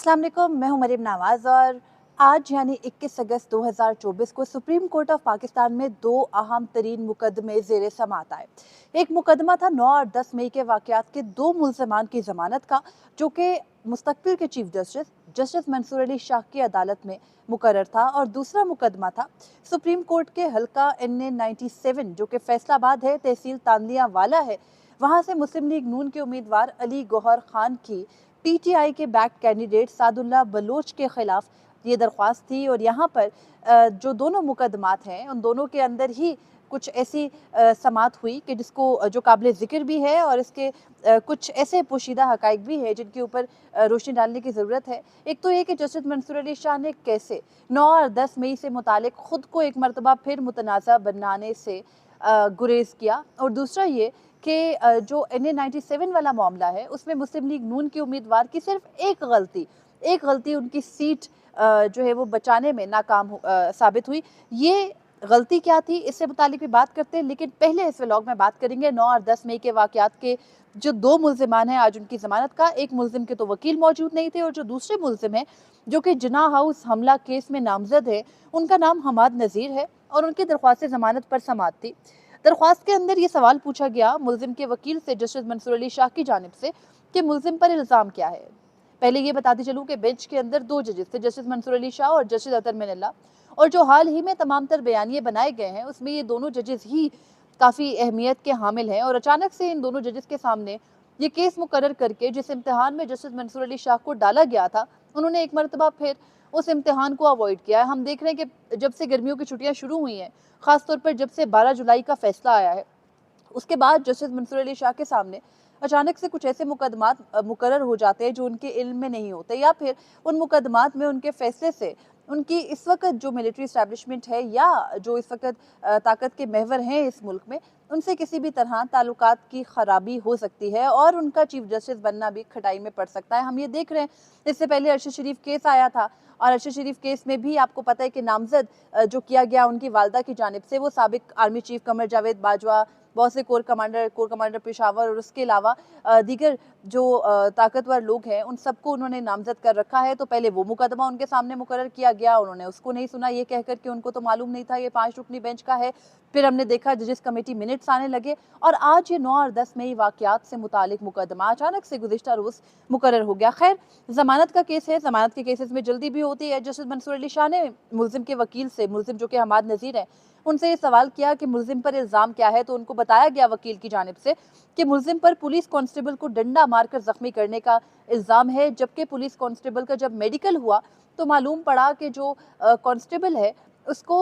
अस्सलाम वालेकुम, मैं हूं मरीम नवाज और आज यानी 21 अगस्त 2024 को सुप्रीम कोर्ट ऑफ पाकिस्तान में दो अहम तरीन मुकदमे ज़ेर समाअत आए। एक मुकदमा था 9 और 10 मई के वाक़यात के दो मुल्ज़मान की ज़मानत का, जो कि मुस्तक़बिल के chief justice justice Mansoor Ali Shah की अदालत में मुकर्रर था, और दूसरा मुकदमा था सुप्रीम कोर्ट के हल्का NA 97 जो कि फैसलाबाद है, तहसील तांदिया वाला है। वहाँ से मुस्लिम लीग नून के उम्मीदवार अली गौहर खान की PTI के बैक कैंडिडेट सादुल्ला बलोच के खिलाफ ये दरख्वास्त थी। और यहाँ पर जो दोनों मुकदमात हैं उन दोनों के अंदर ही कुछ ऐसी समात हुई कि जिसको जो काबिल ज़िक्र भी है, और इसके कुछ ऐसे पोशीदा हकाइक भी है जिनके ऊपर रोशनी डालने की ज़रूरत है। एक तो ये कि जस्टिस मंसूर अली शाह ने कैसे 9 और 10 मई से मुतालिक ख़ुद को एक मरतबा फिर मुतनाज़ा बनाने से गुरेज किया, और दूसरा ये कि जो NA 97 वाला मामला है उसमें मुस्लिम लीग नून के उम्मीदवार की सिर्फ एक गलती उनकी सीट जो है वो बचाने में नाकाम साबित हुई। ये गलती क्या थी, इससे मुतालिक भी बात करते हैं, लेकिन पहले इस व्लॉग में बात करेंगे 9 और 10 मई के वाक़यात के जो दो मुल्ज़िमान हैं आज उनकी ज़मानत का। एक मुल्ज़िम के तो वकील मौजूद नहीं थे, और जो दूसरे मुल्ज़िम हैं जो कि जिना हाउस हमला केस में नामजद है, उनका नाम हमाद नज़ीर है, और उनकी दरख्वास्त ज़मानत पर समाअत थी। दरख्वास्त के अंदर ये सवाल पूछा गया मुल्ज़िम के वकील से जस्टिस मंसूर अली शाह की जानिब से कि मुल्ज़िम पर इल्ज़ाम क्या है। पहले ये बताती चलूँ कि बेंच के अंदर दो जजेस थे, जस्टिस मंसूर अली शाह और जस्टिस अतर मिनल्ला, और जो हाल ही में तमाम तर बयानिए बनाए गए हैं उसमें ये दोनों जजेस ही काफ़ी अहमियत के हामिल हैं। और अचानक से इन दोनों जजेस के सामने ये केस मुकर्रर करके जिस इम्तिहान में जस्टिस मंसूर अली शाह को डाला गया था, उन्होंने एक मरतबा फिर उस इम्तिहान को अवॉइड किया है। हम देख रहे हैं कि जब से गर्मियों की छुट्टियां शुरू हुई हैं, ख़ासतौर पर जब से 12 जुलाई का फैसला आया है, उसके बाद जस्टिस मंसूर अली शाह के सामने अचानक से कुछ ऐसे मुकदमात मुकर्रर हो जाते हैं जो उनके इल्म में नहीं होते, या फिर उन मुकदमात में उनके फैसले से उनकी इस वक्त जो मिलिट्री इस्टेब्लिशमेंट है या जो इस वक्त ताकत के महवर हैं इस मुल्क में, उनसे किसी भी तरह ताल्लुकात की खराबी हो सकती है, और उनका चीफ जस्टिस बनना भी खटाई में पड़ सकता है। हम ये देख रहे हैं, इससे पहले अरशद शरीफ केस आया था, और अरशद शरीफ केस में भी आपको पता है कि नामजद जो किया गया उनकी वालदा की जानिब से, वो साबिक आर्मी चीफ कमर जावेद बाजवा, बहुत से कोर कमांडर पेशावर, और उसके अलावा दीगर जो ताकतवर लोग हैं उन सबको उन्होंने नामजद कर रखा है। तो पहले वो मुकदमा उनके सामने मुकर्रर किया गया, उन्होंने उसको नहीं सुना, ये कहकर कि उनको तो मालूम नहीं था ये 5 रुकनी बेंच का है। फिर हमने देखा जजिस कमेटी मिनट्स आने लगे, और आज ये 9 और 10 मई वाक़यात से मुतालिक मुकदमा अचानक से गुज़िश्ता रोज़ मुकर्रर हो गया। खैर, ज़मानत का केस है, ज़मानत के केसेस में जल्दी भी होती है। जस्टिस मंसूर अली शाह ने मुल्ज़िम के वकील से, मुल्ज़िम जो कि हमाद नज़ीर है, उनसे ये सवाल किया कि मुल्ज़िम पर इल्ज़ाम क्या है। तो उनको बताया गया वकील की जानिब से कि मुल्ज़िम पर पुलिस कांस्टेबल को डंडा मारकर ज़ख्मी करने का इल्ज़ाम है, जबकि पुलिस कांस्टेबल का जब मेडिकल हुआ तो मालूम पड़ा कि जो कांस्टेबल है उसको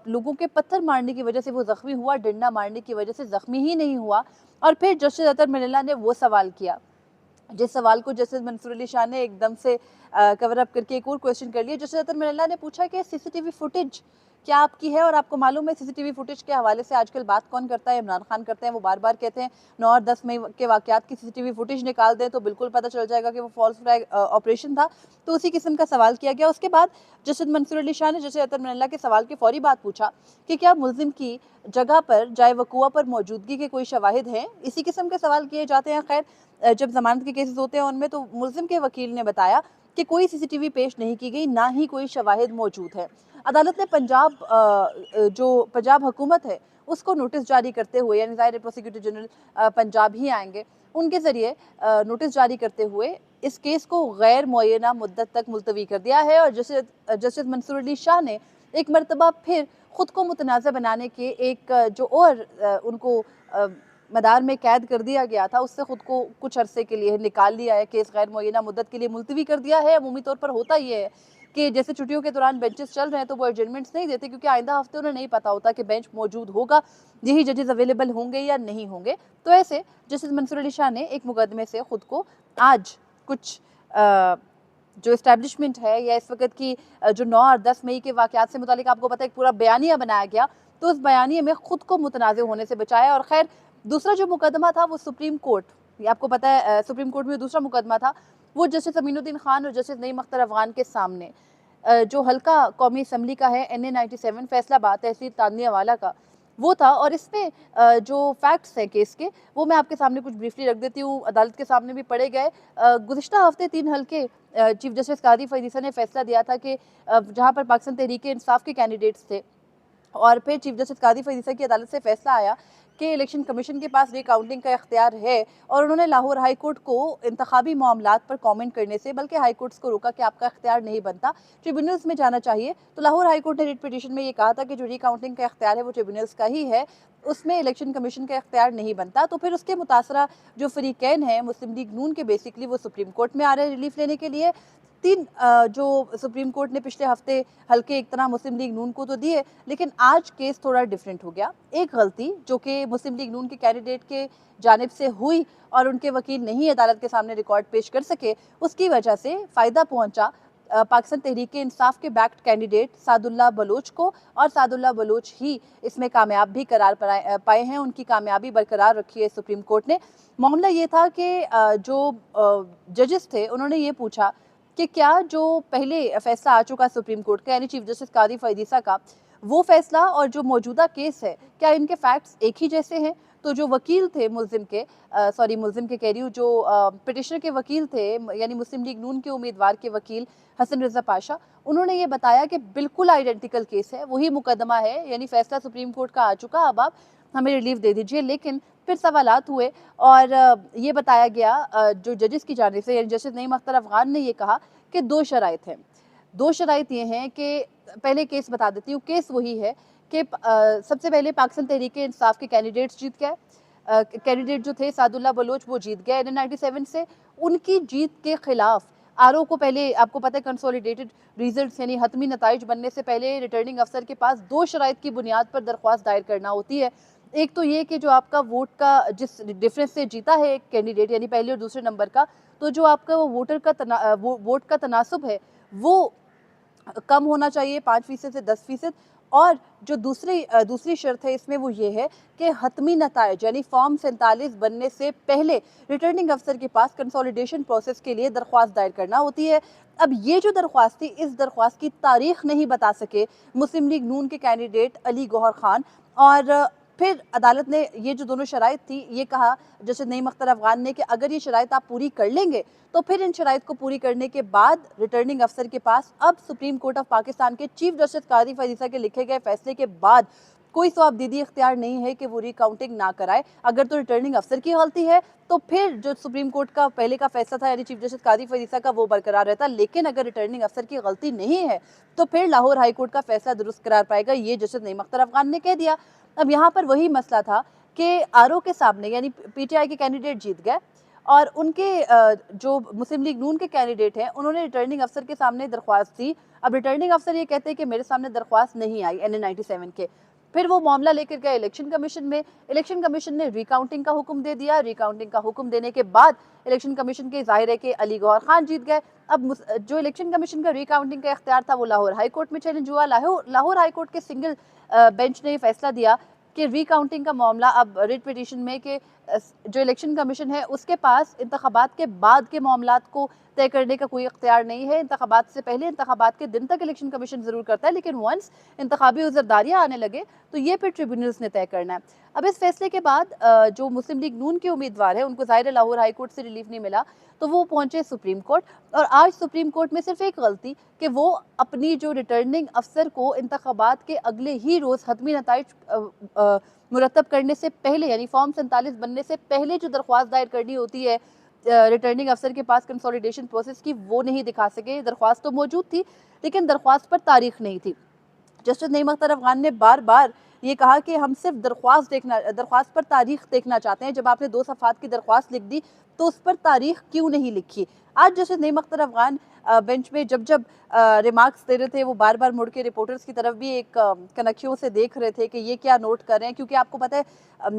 लोगों के पत्थर मारने की वजह से वो ज़ख्मी हुआ, डंडा मारने की वजह से ज़ख्मी ही नहीं हुआ। और फिर जस्टिस अतर मिनल्ला ने वो सवाल किया जिस सवाल को जस्टिस मंसूर अली शाह ने एकदम से कवर अप करके एक और क्वेश्चन कर लिया। जस्टिस अतर मिनल्ला ने पूछा कि सीसीटीवी फुटेज क्या आपकी है, और आपको मालूम है सीसीटीवी फुटेज के हवाले से आजकल बात कौन करता है, इमरान खान करते हैं। वो बार बार कहते हैं 9 और 10 मई के वाक़यात की सीसीटीवी फुटेज निकाल दें तो बिल्कुल पता चल जाएगा कि वो फॉल्स फ्लैग ऑपरेशन था। तो उसी किस्म का सवाल किया गया। उसके बाद जस्टिस मंसूर अली शाह ने जस्टिस अतर मिनल्ला के सवाल के फौरी बाद पूछा कि क्या मुल्ज़िम की जगह पर जाए वक़ुआ पर मौजूदगी के कोई शवाहिद हैं। इसी किस्म के सवाल किए जाते हैं। खैर, जब जमानत के केसेस होते हैं उनमें तो मुल्ज़िम के वकील ने बताया कि कोई सीसीटीवी पेश नहीं की गई, ना ही कोई शवाहिद मौजूद है। अदालत ने जो पंजाब हुकूमत है उसको नोटिस जारी करते हुए, यानी ज़ाहिर है प्रोसिक्यूटर जनरल पंजाब ही आएंगे, उनके ज़रिए नोटिस जारी करते हुए इस केस को गैर मुअय्यना मुद्दत तक मुलतवी कर दिया है। और जस्टिस मंसूर अली शाह ने एक मरतबा फिर ख़ुद को मुतनाज़ा बनाने के एक जो और उनको मदार में कैद कर दिया गया था, उससे ख़ुद को कुछ अरसे के लिए निकाल लिया है। केस गैर मुअय्यना मुद्दत के लिए मुलतवी कर दिया है। अमूमी तौर पर होता ये है कि जैसे छुट्टियों के दौरान बेंचेस चल रहे हैं तो वो एडजमेंट्स नहीं देते, क्योंकि आइंदा हफ्ते उन्हें नहीं पता होता कि बेंच मौजूद होगा, यही जजेस अवेलेबल होंगे या नहीं होंगे। तो ऐसे जस्टिस मंसूर अली शाह ने एक मुकदमे से ख़ुद को आज कुछ जो इस्टेब्लिशमेंट है या इस वक्त की जो 9 और 10 मई के वाक़यात से मुतालिक आपको पता है एक पूरा बयानिया बनाया गया, तो उस बयानिए में ख़ुद को मुतनाज़ होने से बचाया। और खैर, दूसरा जो मुकदमा था वो सुप्रीम कोर्ट, ये आपको पता है सुप्रीम कोर्ट में दूसरा मुकदमा था, वो जस्टिस अमीनुद्दीन खान और जस्टिस नईम अख्तर अफ़गान के सामने जो हल्का कौमी असम्बली का है NA 97 फैसलाबाद तहसील तानिया वाला का, वो था। और इसमें जो फैक्ट्स हैं केस के, वो मैं आपके सामने कुछ ब्रीफली रख देती हूँ, अदालत के सामने भी पढ़े गए। गुज़िश्ता हफ्ते 3 हल्के चीफ जस्टिस कादी फैज़ ने फैसला दिया था कि जहाँ पर पाकिस्तान तहरीक-ए-इंसाफ के कैंडिडेट्स थे, और फिर चीफ जस्टिस कादी फैज़ की अदालत से फैसला आया कि इलेक्शन कमीशन के पास रिकाउंटिंग का इख्तियार है, और उन्होंने लाहौर हाई कोर्ट को इंतखाबी मामलात पर कमेंट करने से, बल्कि हाई कोर्ट्स को रोका कि आपका इख्तियार नहीं बनता, ट्रिब्यूनल्स में जाना चाहिए। तो लाहौर हाई कोर्ट ने रिट पिटीशन में ये कहा था कि जो रिकाउंटिंग का इख्तियार है वो ट्रिब्यूनल्स का ही है, उसमें इलेक्शन कमीशन का इख्तियार नहीं बनता। तो फिर उसके मुतासरा जो फरीकैन हैं मुस्लिम लीग नून के, बेसिकली वो सुप्रीम कोर्ट में आ रहे हैं रिलीफ लेने के लिए। 3 जो सुप्रीम कोर्ट ने पिछले हफ्ते हल्के एक तरह मुस्लिम लीग नून को तो दिए, लेकिन आज केस थोड़ा डिफरेंट हो गया। एक गलती जो कि मुस्लिम लीग नून के कैंडिडेट के जानिब से हुई और उनके वकील नहीं अदालत के सामने रिकॉर्ड पेश कर सके, उसकी वजह से फ़ायदा पहुंचा पाकिस्तान तहरीक-ए-इंसाफ के बैक्ड कैंडिडेट सादुल्लाह बलोच को, और सादुल्लाह बलोच ही इसमें कामयाब भी करार पाए हैं। उनकी कामयाबी बरकरार रखी है सुप्रीम कोर्ट ने। मामला ये था कि जो जजेस थे उन्होंने ये पूछा कि क्या जो पहले फैसला आ चुका सुप्रीम कोर्ट का, यानी चीफ जस्टिस कादी फैज़ का, वो फैसला और जो मौजूदा केस है, क्या इनके फैक्ट्स एक ही जैसे हैं? तो जो वकील थे मुल्जिम के कह रही हूँ, जो पिटिशनर के वकील थे, यानी मुस्लिम लीग नून के उम्मीदवार के वकील हसन रज़ा पाशा, उन्होंने ये बताया कि बिल्कुल आइडेंटिकल केस है, वही मुकदमा है, यानी फैसला सुप्रीम कोर्ट का आ चुका, अब आप हमें रिलीफ दे दीजिए। लेकिन फिर सवालात हुए, और ये बताया गया जो जजेस की जानिब से, यानी जस्टिस नईम अख्तर अफ़गान ने ये कहा कि 2 शराइत हैं। 2 शराइत ये हैं कि, पहले केस बता देती हूँ, केस वही है कि सबसे पहले पाकिस्तान तहरीक-ए-इंसाफ के कैंडिडेट्स जीत गए। कैंडिडेट जो थे सादुल्लाह बलोच, वो जीत गए NN-97 से। उनकी जीत के खिलाफ आरओ को, पहले आपको पता है कंसोलिडेटेड रिजल्ट्स यानी हतमी नताइज बनने से पहले रिटर्निंग अफसर के पास 2 शराइत की बुनियाद पर दरख्वास्त दायर करना होती है। एक तो ये कि जो आपका वोट का जिस डिफरेंस से जीता है एक कैंडिडेट, यानी पहले और दूसरे नंबर का, तो जो आपका वो वोट का तनासुब है वो कम होना चाहिए 5% से 10%। और जो दूसरी शर्त है इसमें, वो ये है कि हतमी नताइज यानी फॉर्म 47 बनने से पहले रिटर्निंग अफसर के पास कंसोलिडेशन प्रोसेस के लिए दरख्वास्त दायर करना होती है। अब ये जो दरख्वास्त थी, इस दरख्वास्त की तारीख नहीं बता सके मुस्लिम लीग नून के कैंडिडेट अली गौहर खान, और फिर अदालत ने ये जो दोनों शराइत थी, ये कहा जैसे नईम अख्तर अफ़गान ने कि अगर ये शराइत आप पूरी कर लेंगे, तो फिर इन शराइत को पूरी करने के बाद रिटर्निंग अफसर के पास अब सुप्रीम कोर्ट ऑफ पाकिस्तान के चीफ जस्टिस कादी फैज़ के लिखे गए फैसले के बाद कोई सवाबदीदी इख्तियार नहीं है कि वो रिकाउंटिंग ना कराए। अगर तो रिटर्निंग अफसर की गलती है, तो फिर जो सुप्रीम कोर्ट का पहले का फैसला था, यानी चीफ जस्टिस कादी फैज़ का, वो बरकरार रहता। लेकिन अगर रिटर्निंग अफसर की गलती नहीं है, तो फिर लाहौर हाई कोर्ट का फैसला दुरुस्त करार पाएगा, ये जस्टिस नईम अख्तर अफ़गान ने कह दिया। अब यहाँ पर वही मसला था कि आरओ के सामने, यानी पीटीआई के कैंडिडेट जीत गए, और उनके जो मुस्लिम लीग नून के कैंडिडेट हैं, उन्होंने रिटर्निंग अफसर के सामने दरख्वास्त दी। अब रिटर्निंग अफसर ये कहते हैं कि मेरे सामने दरख्वास्त नहीं आई NN-97 के। फिर वो मामला लेकर गए इलेक्शन कमीशन में। इलेक्शन कमीशन ने रिकाउंटिंग का हुक्म दे दिया। रिकाउंटिंग का हुक्म देने के बाद इलेक्शन कमीशन के ज़ाहिर है कि अली गौहर खान जीत गए। अब जो इलेक्शन कमीशन का रिकाउंटिंग का इख्तियार था, वो लाहौर हाई कोर्ट में चैलेंज हुआ। लाहौर हाई कोर्ट के सिंगल बेंच ने फैसला दिया कि रिकाउंटिंग का मामला अब रिट पिटीशन में, कि जो इलेक्शन कमीशन है उसके पास इंतखाबात के बाद के मामलात को तय करने का कोई इख्तियार नहीं है। इंतखाबात से पहले, इंतखाबात के दिन तक इलेक्शन कमीशन ज़रूर करता है, लेकिन वंस इंतखाबी उज़रदारियाँ आने लगे तो ये फिर ट्रिब्यूनल्स ने तय करना है। अब इस फैसले के बाद जो मुस्लिम लीग नून के उम्मीदवार है, उनको ज़ाहिर लाहौर हाई कोर्ट से रिलीफ नहीं मिला, तो वो पहुंचे सुप्रीम कोर्ट। और आज सुप्रीम कोर्ट में सिर्फ एक गलती कि वो अपनी जो रिटर्निंग अफसर को इंतखाबात के अगले ही रोज़ हतमी नताइज मुरतब करने से पहले, यानी फॉर्म 47 बनने से पहले जो दरख्वास्त दायर करनी होती है रिटर्निंग अफसर के पास कंसोलिडेशन प्रोसेस की, वो नहीं दिखा सके। दरख्वास्त तो मौजूद थी, लेकिन दरख्वास्त पर तारीख नहीं थी। जस्टिस नईम अख्तर अफ़गान ने बार बार ये कहा कि हम सिर्फ दरख्वास्त पर तारीख देखना चाहते हैं। जब आपने 2 सफ़हात की दरख्वास्त लिख दी, तो उस पर तारीख क्यों नहीं लिखी? आज जस्टिस नईम अख्तर अफ़गान बेंच में जब रिमार्क्स दे रहे थे, वो बार बार मुड़ के रिपोर्टर्स की तरफ भी एक कनखियों से देख रहे थे कि ये क्या नोट कर रहे हैं, क्योंकि आपको पता है,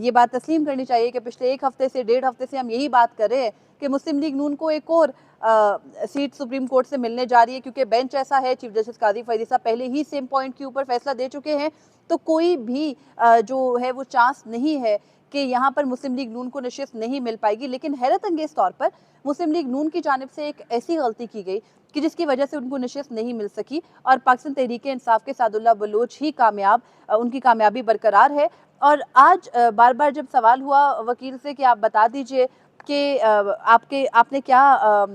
ये बात तस्लीम करनी चाहिए कि पिछले 1 हफ्ते से 1.5 हफ्ते से हम यही बात कर रहे हैं कि मुस्लिम लीग नून को एक और सीट सुप्रीम कोर्ट से मिलने जा रही है, क्योंकि बेंच ऐसा है, चीफ जस्टिस कादी फैज़ पहले ही सेम पॉइंट के ऊपर फैसला दे चुके हैं। तो कोई भी जो है वो चांस नहीं है कि यहाँ पर मुस्लिम लीग नून को नशिस्त नहीं मिल पाएगी। लेकिन हैरत अंगेज तौर पर मुस्लिम लीग नून की जानिब से एक ऐसी गलती की गई कि जिसकी वजह से उनको नशिस्त नहीं मिल सकी, और पाकिस्तान तहरीक इंसाफ के सादुल्लाह बलोच ही उनकी कामयाबी बरकरार है। और आज बार-बार जब सवाल हुआ वकील से कि आप बता दीजिए कि आपने क्या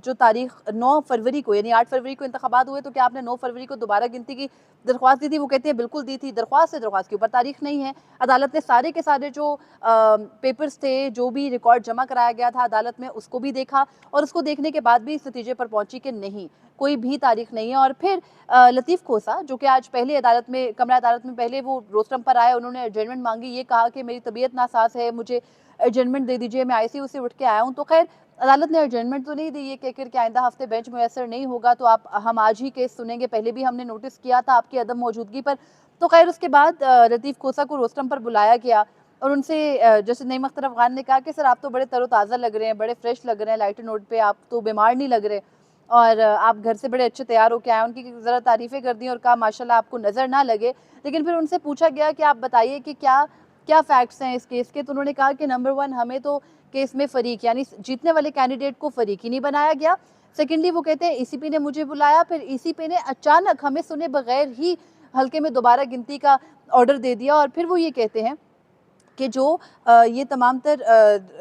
जो तारीख 9 फरवरी को यानी 8 फरवरी को इंतखाबात हुए, तो क्या आपने 9 फरवरी को दोबारा गिनती की दरख्वास्त दी थी? वो कहते हैं बिल्कुल दी थी। दरख्वास्त है, दरख्वास्त के ऊपर तारीख नहीं है। अदालत ने सारे के सारे जो पेपर्स थे, जो भी रिकॉर्ड जमा कराया गया था अदालत में, उसको भी देखा और उसको देखने के बाद भी इस नतीजे पर पहुंची कि नहीं, कोई भी तारीख नहीं है। और फिर लतीफ़ खोसा, जो कि आज पहले अदालत में कमरा अदालत में पहले वो रोस्टम पर आए, उन्होंने एडजर्नमेंट मांगी, ये कहा कि मेरी तबीयत नासाज है, मुझे एडजर्नमेंट दे दीजिए, मैं आईसीयू से उठ के आया हूँ। तो खैर अदालत ने एडजर्नमेंट तो नहीं दी, ये कहकर कि आइंदा हफ्ते बेंच मुयस्सर नहीं होगा तो हम आज ही केस सुनेंगे। पहले भी हमने नोटिस किया था आपकी अदम मौजूदगी पर। तो खैर उसके बाद लतीफ़ खोसा को रोस्टम पर बुलाया गया और उनसे जस्टिस नईम अख्तर अफ़गान ने कहा कि सर आप तो बड़े तरोताज़ा लग रहे हैं, बड़े फ्रेश लग रहे हैं, लाइटर नोट पे, आप तो बीमार नहीं लग रहे और आप घर से बड़े अच्छे तैयार होके आए। उनकी ज़रा तारीफ़ें कर दी और कहा माशाल्लाह आपको नज़र ना लगे। लेकिन फिर उनसे पूछा गया कि आप बताइए कि क्या क्या फैक्ट्स हैं इस केस के? तो उन्होंने कहा कि नंबर 1, हमें तो केस में फ़रीक यानी जीतने वाले कैंडिडेट को फ़रीक ही नहीं बनाया गया। सेकेंडली वो कहते हैं ईसीपी ने मुझे बुलाया, फिर ईसीपी ने अचानक हमें सुने बगैर ही हल्के में दोबारा गिनती का ऑर्डर दे दिया और फिर वो ये कहते हैं कि जो ये तमाम तर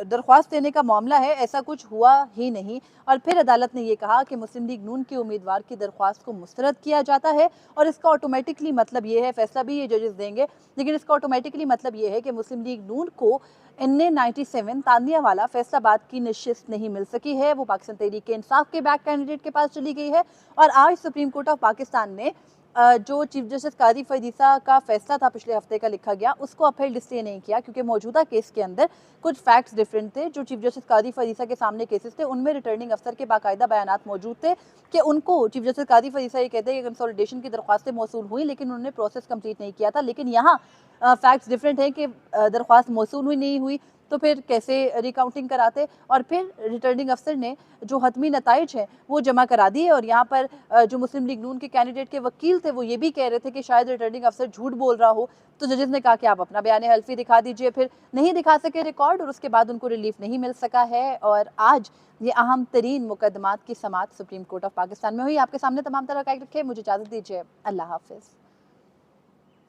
दरख्वास्त देने का मामला है, ऐसा कुछ हुआ ही नहीं। और फिर अदालत ने ये कहा कि मुस्लिम लीग नून के उम्मीदवार की दरख्वास्त को मुस्तरद किया जाता है और इसका ऑटोमेटिकली मतलब ये है, फैसला भी ये जजेस देंगे, लेकिन इसका ऑटोमेटिकली मतलब ये है कि मुस्लिम लीग नून को एन 97 तानिया वाला फैसलाबाद की नशिस्त नहीं मिल सकी है। वो पाकिस्तान तहरीक इंसाफ के बैक कैंडिडेट के पास चली गई है और आज सुप्रीम कोर्ट ऑफ पाकिस्तान ने जो चीफ जस्टिस कादी फरीसा का फैसला था पिछले हफ्ते का लिखा गया, उसको अपहेल्ड इसलिए नहीं किया क्योंकि मौजूदा केस के अंदर कुछ फैक्ट्स डिफरेंट थे। जो चीफ जस्टिस कादी फरीसा के सामने केसेस थे, उनमें रिटर्निंग अफसर के बाकायदा बयानात मौजूद थे कि उनको चीफ जस्टिस कादी फरीसा ये कहते हैं कि कंसोलिडेशन की दरख्वास्तें मौसूल हुई, लेकिन उन्होंने प्रोसेस कंप्लीट नहीं किया था। लेकिन यहाँ फैक्ट्स डिफरेंट हैं कि दरख्वास्त मौसूल हुई नहीं हुई, तो फिर कैसे रिकाउंटिंग कराते। और फिर रिटर्निंग अफसर ने जो हतमी नताइज हैं वो जमा करा दिए और यहाँ पर जो मुस्लिम लीग नून के कैंडिडेट के वकील थे वो ये भी कह रहे थे कि शायद रिटर्निंग अफसर झूठ बोल रहा हो। तो जजेस ने कहा कि आप अपना बयान हल्फी दिखा दीजिए, फिर नहीं दिखा सके रिकॉर्ड और उसके बाद उनको रिलीफ नहीं मिल सका है। और आज ये अहम तरीन मुकदमात की समाअत सुप्रीम कोर्ट ऑफ पाकिस्तान में हुई। आपके सामने तमाम तरह का रखे, मुझे इजाज़त दीजिए। अल्लाह हाफिज़।